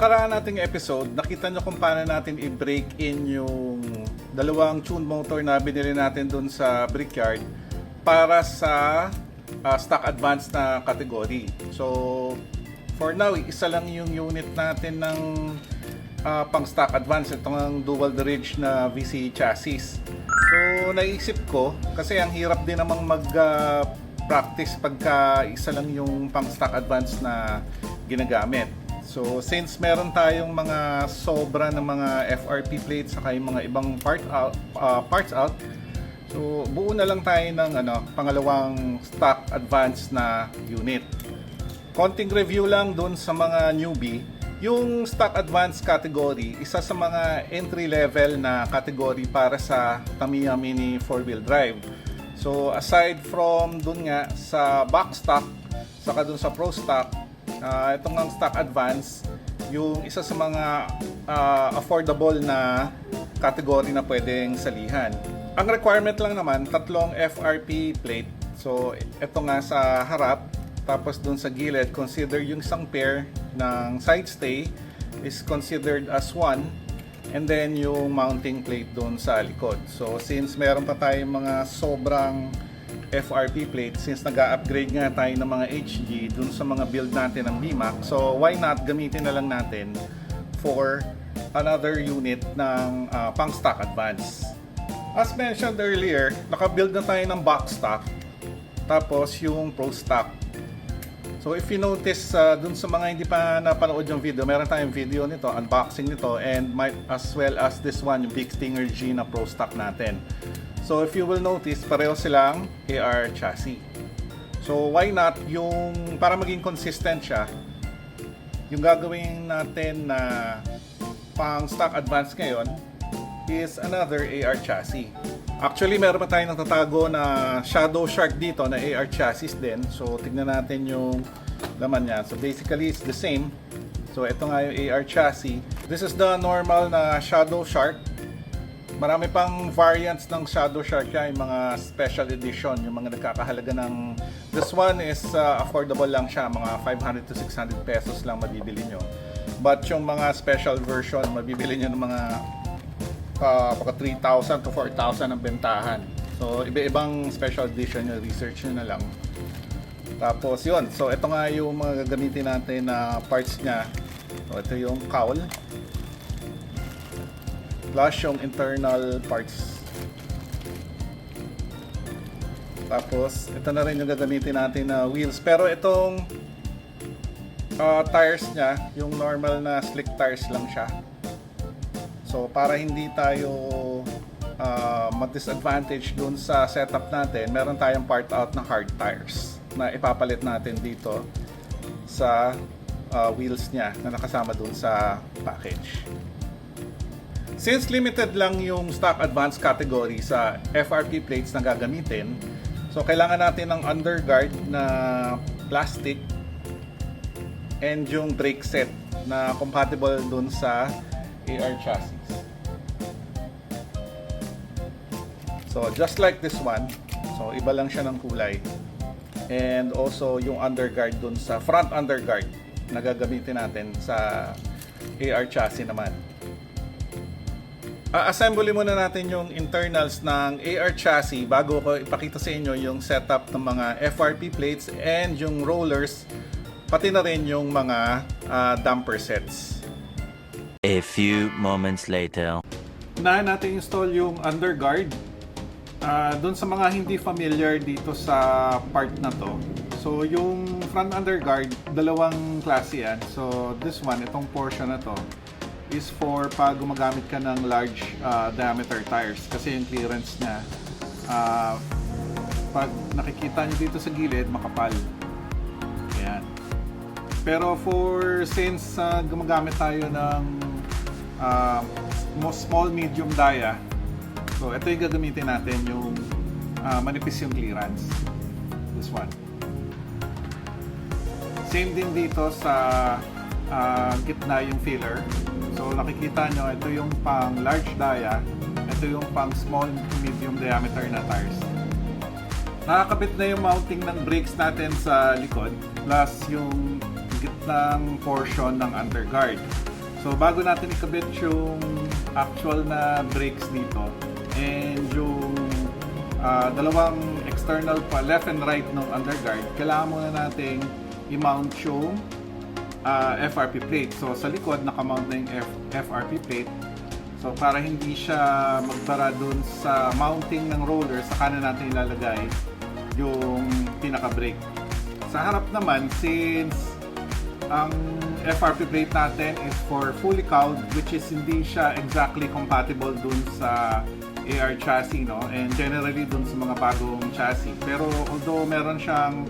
nakaraan nating episode, nakita nyo kung paano natin i-break in yung dalawang tune motor na binili natin dun sa Brickyard para sa stock advance na category. So, for now, isa lang yung unit natin ng pang stock advance. Itong dual ridge na VC chassis. So, naisip ko, kasi ang hirap din namang mag-practice pagka isa lang yung pang stock advance na ginagamit. So, since meron tayong mga sobra ng mga FRP plates saka yung mga ibang parts out, so buo na lang tayo ng pangalawang stock advance na unit. Konting review lang dun sa mga newbie. Yung stock advance category, isa sa mga entry level na category para sa Tamiya Mini 4-wheel drive. So, aside from dun nga sa box stock, saka dun sa pro stock, itong ang stock advance, yung isa sa mga affordable na category na pwedeng salihan. Ang requirement lang naman, 3 FRP plate. So, ito nga sa harap, tapos dun sa gilid, consider yung isang pair ng side stay is considered as 1, and then yung mounting plate dun sa likod. So, since meron pa tayong mga sobrang FRP plate, since nag-upgrade nga tayo ng mga HG dun sa mga build natin ng BMAC, so why not gamitin na lang natin for another unit ng pang stock advance. As mentioned earlier, naka-build na tayo ng box stock, tapos yung pro stock. So if you notice, dun sa mga hindi pa napanood yung video, meron tayong video nito, unboxing nito, and might as well as this one, yung Big Stinger G na pro stock natin. So if you will notice, pareho silang AR chassis. So why not, yung para maging consistent siya, yung gagawin natin na pang stock advance ngayon is another AR chassis. Actually, meron pa tayong natatago na Shadow Shark dito na AR chassis din. So tignan natin yung laman niya. So basically, it's the same. So ito nga yung AR chassis. This is the normal na Shadow Shark. Marami pang variants ng Shadow Shark yan, yung mga special edition, yung mga nagkakahalaga ng... This one is affordable lang siya, mga 500 to 600 pesos lang mabibili nyo. But yung mga special version, mabibili nyo ng mga 3,000 to 4,000 ang bentahan. So, iba-ibang special edition yung research nyo na lang. Tapos yun, so ito nga yung mga gagamitin natin na parts nya. So, ito yung cowl. Plus yung internal parts. Tapos, ito na rin yung gagamitin natin na wheels. Pero itong tires nya, yung normal na slick tires lang siya. So, para hindi tayo mag-disadvantage dun sa setup natin, meron tayong part out na hard tires na ipapalit natin dito sa wheels nya na nakasama dun sa package. Since limited lang yung stock advance category sa FRP plates na gagamitin, so kailangan natin ng underguard na plastic and yung brake set na compatible dun sa AR chassis. So just like this one, so iba lang siya ng kulay. And also yung underguard dun sa front underguard na gagamitin natin sa AR chassis naman. Assembly muna natin yung internals ng AR chassis bago ko ipakita sa inyo yung setup ng mga FRP plates and yung rollers, pati na rin yung mga damper sets. A few moments later. Unahin natin install yung underguard. Doon sa mga hindi familiar dito sa part na to, so yung front underguard, dalawang klase yan. So this one, itong portion na to, is for pag gumagamit ka ng large diameter tires kasi yung clearance niya pag nakikita nyo dito sa gilid makapal. Ayan. Pero since gumagamit tayo ng small medium dia, so ito yung gagamitin natin, yung manipis yung clearance, this one. Same din dito sa gitna yung filler. So nakikita nyo, ito yung pang large dia, ito yung pang small medium diameter na tires. Nakakabit na yung mounting ng brakes natin sa likod, plus yung gitnang portion ng underguard. So bago natin ikabit yung actual na brakes dito and yung dalawang external pa, left and right ng underguard, kailangan muna nating i-mount yung FRP plate. So sa likod nakamount na yung FRP plate. So para hindi siya magbara dun sa mounting ng roller, sa kanan natin ilalagay yung pinaka-brake. Sa harap naman, since ang FRP plate natin is for fully cowed, which is hindi siya exactly compatible dun sa AR chassis, no? And generally dun sa mga bagong chassis. Pero although meron siyang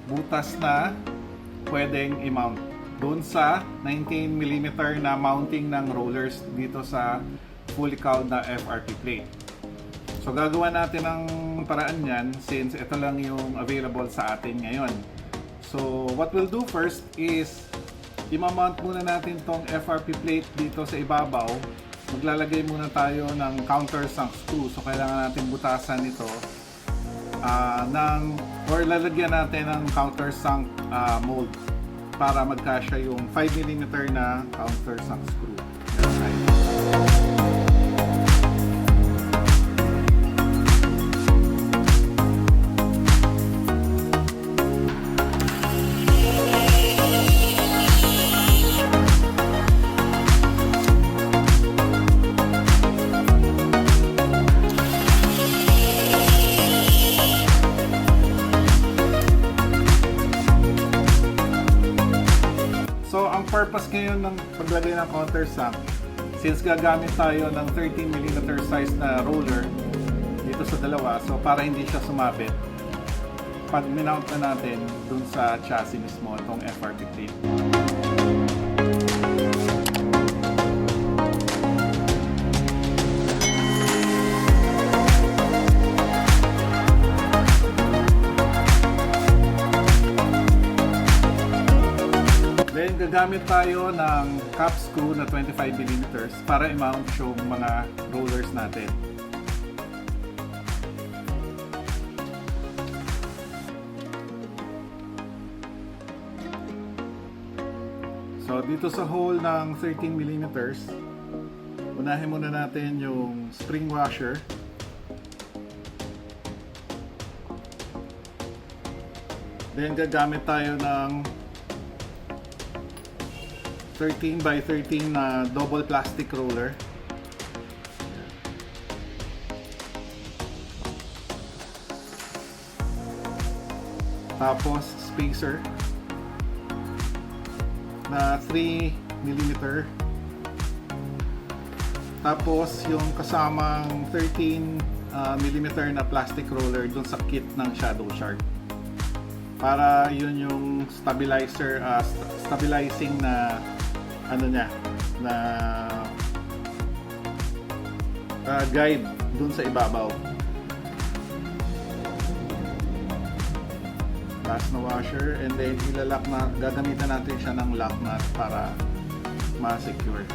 butas na pwedeng i-mount dun sa 19mm na mounting ng rollers dito sa fully cowed na FRP plate. So gagawa natin ng paraan yan since ito lang yung available sa atin ngayon. So what we'll do first is i-mount muna natin tong FRP plate dito sa ibabaw. Maglalagay muna tayo ng countersunk screw. So kailangan natin butasan ito or lalagyan natin ng countersunk mold para magkasya yung 5mm na countersunk screw. So, ang purpose ngayon ng paglagay ng countersunk, since gagamit tayo ng 13mm size na roller dito sa dalawa, so para hindi siya sumabit, pag minount na natin dun sa chassis mismo itong FRP plate. Then gagamit tayo ng cap screw na 25mm para i-mount yung mga rollers natin. So dito sa hole ng 13mm, unahin muna natin yung spring washer. Then gagamit tayo ng 13x13 na double plastic roller. Tapos spacer na 3mm. Tapos yung kasamang 13mm na plastic roller dun sa kit ng Shadow Shark. Para yun yung stabilizing na na guide dun sa ibabaw. Last na washer, and then ilalak na, gagamitan natin siya ng lock nut para ma-secure.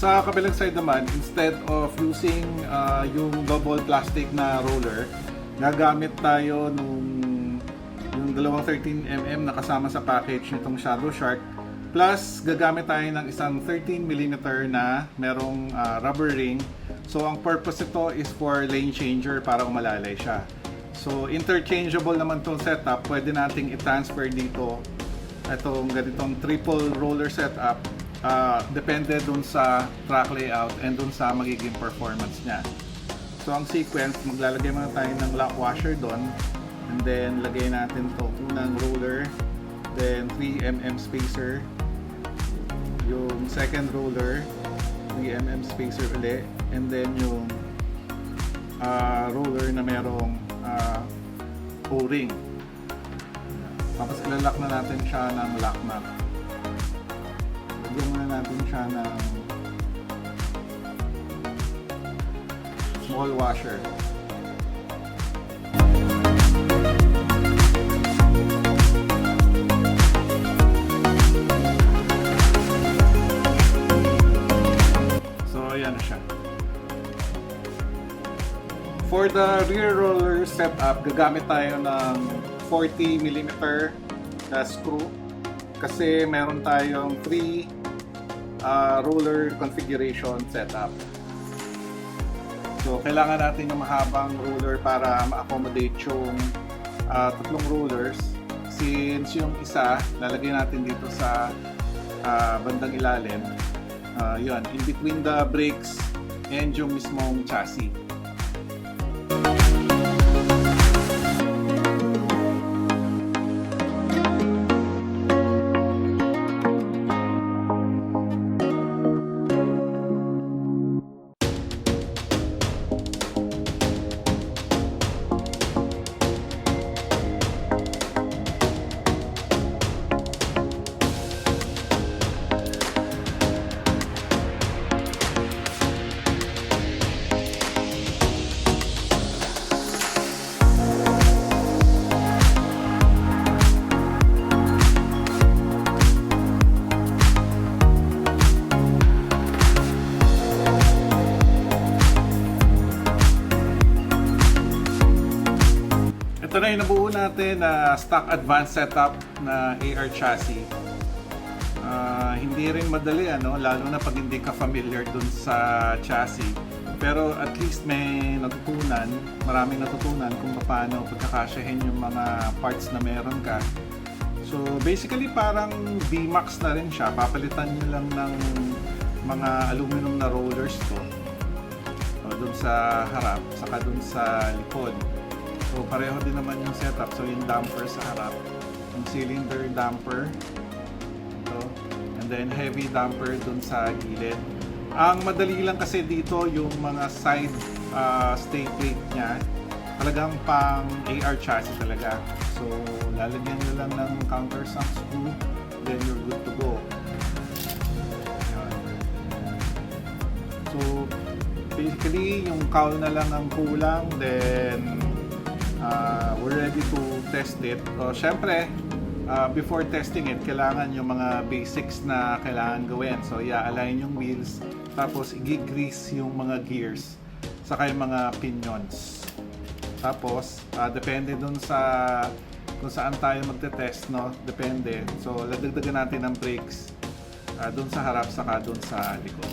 Sa kabilang side naman, instead of using yung double plastic na roller, gagamit tayo yung dalawang 13mm na kasama sa package nitong Shadow Shark. Plus, gagamit tayo ng isang 13mm na merong rubber ring. So, ang purpose ito is for lane changer para umalalay siya. So, interchangeable naman itong setup. Pwede nating i-transfer dito itong ganitong triple roller setup. Depende dun sa track layout and dun sa magiging performance niya. So ang sequence, maglalagay muna tayo ng lock washer doon, and then lagay natin to unang roller, then 3mm spacer, yung second roller 3mm spacer ulit, and then yung roller na merong O-ring. Tapos ilalak na natin siya ng lock nut. Lagyan muna natin siya ng small washer. So ayan na siya. For the rear roller setup, gagamit tayo ng 40mm na screw kasi meron tayong 3 roller configuration setup. So kailangan natin ng mahabang roller para ma-accommodate yung 3 rollers, since yung isa lalagay natin dito sa bandang ilalim, yun, in between the brakes and yung mismong chassis. Ito na yung nabuo natin na stock advanced setup na AR chassis. Hindi rin madali, lalo na pag hindi ka familiar dun sa chassis. Pero at least may natutunan, maraming natutunan kung paano pagkakasyahin yung mga parts na meron ka. So basically parang VMAX na rin siya. Papalitan nyo lang ng mga aluminum na rollers to. Dun sa harap, saka dun sa likod. So pareho din naman yung setup. So yung damper sa harap, yung cylinder damper, ito, and then heavy damper dun sa gilid. Ang madali lang kasi dito yung mga side stay plate niya, talagang pang AR chassis talaga. So lalagyan nyo lang ng countersunk screw, then you're good to go. Ayan. So basically yung cowl na lang ang kulang, then we're ready to test it. So, syempre, before testing it, kailangan yung mga basics na kailangan gawin. So, i-align yung wheels, tapos i-grease yung mga gears, saka yung mga pinions. Tapos, depende dun sa kung saan tayo magte-test, no? Depende. So, ladagdagan natin ng brakes dun sa harap, saka dun sa likod.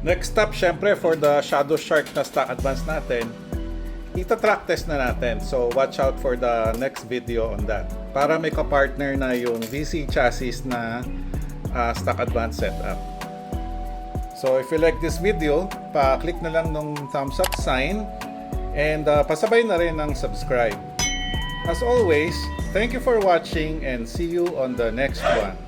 Next step, syempre, for the Shadow Shark na stock advance natin, ita-track test na natin. So, watch out for the next video on that. Para may ka-partner na yung VC chassis na stock advance setup. So, if you like this video, pa-click na lang ng thumbs up sign and pasabay na rin ng subscribe. As always, thank you for watching and see you on the next one.